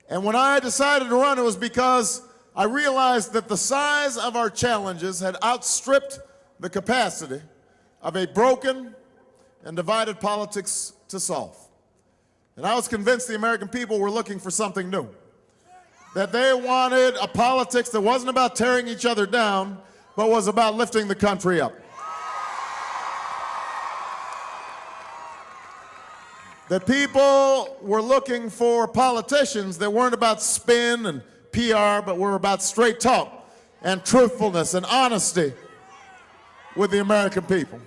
And when I decided to run, it was because I realized that the size of our challenges had outstripped the capacity of a broken and divided politics to solve. And I was convinced the American people were looking for something new, that they wanted a politics that wasn't about tearing each other down, but was about lifting the country up. That people were looking for politicians that weren't about spin and PR, but were about straight talk and truthfulness and honesty with the American people.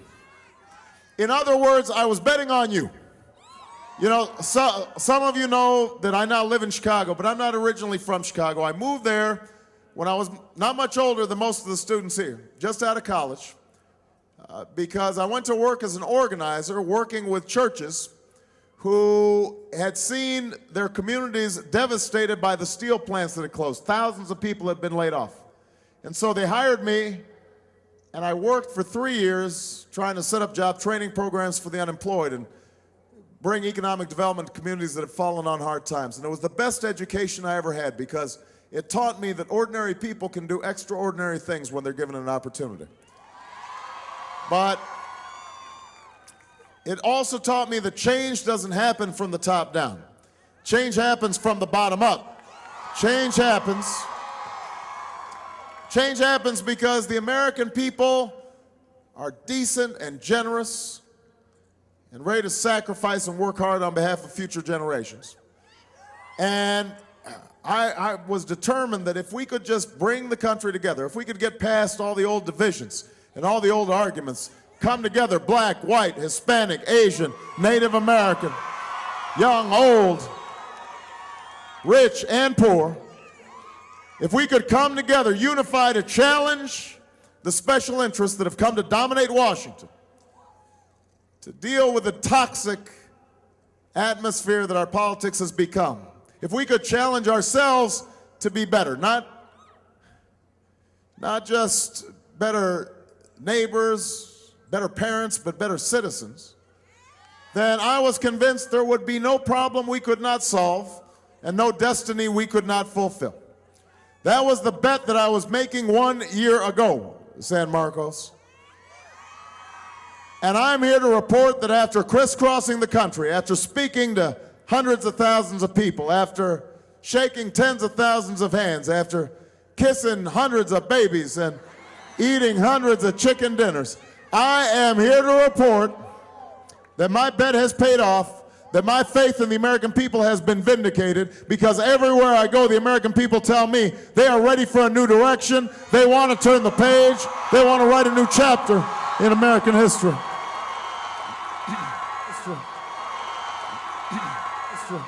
In other words, I was betting on you. You know, some of you know that I now live in Chicago, but I'm not originally from Chicago. I moved there when I was not much older than most of the students here, just out of college, because I went to work as an organizer working with churches who had seen their communities devastated by the steel plants that had closed. Thousands of people had been laid off. And so they hired me, and I worked for 3 years trying to set up job training programs for the unemployed and bring economic development to communities that have fallen on hard times. And it was the best education I ever had because it taught me that ordinary people can do extraordinary things when they're given an opportunity. But it also taught me that change doesn't happen from the top down. Change happens from the bottom up. Change happens because the American people are decent and generous and ready to sacrifice and work hard on behalf of future generations. And I was determined that if we could just bring the country together, if we could get past all the old divisions and all the old arguments, come together, black, white, Hispanic, Asian, Native American, young, old, rich, and poor, if we could come together, unified to challenge the special interests that have come to dominate Washington, to deal with the toxic atmosphere that our politics has become, if we could challenge ourselves to be better, not just better neighbors, better parents, but better citizens, then I was convinced there would be no problem we could not solve and no destiny we could not fulfill. That was the bet that I was making 1 year ago, San Marcos. And I'm here to report that after crisscrossing the country, after speaking to hundreds of thousands of people, after shaking tens of thousands of hands, after kissing hundreds of babies and eating hundreds of chicken dinners, I am here to report that my bet has paid off, that my faith in the American people has been vindicated, because everywhere I go, the American people tell me they are ready for a new direction, they want to turn the page, they want to write a new chapter in American history. It's true. It's true.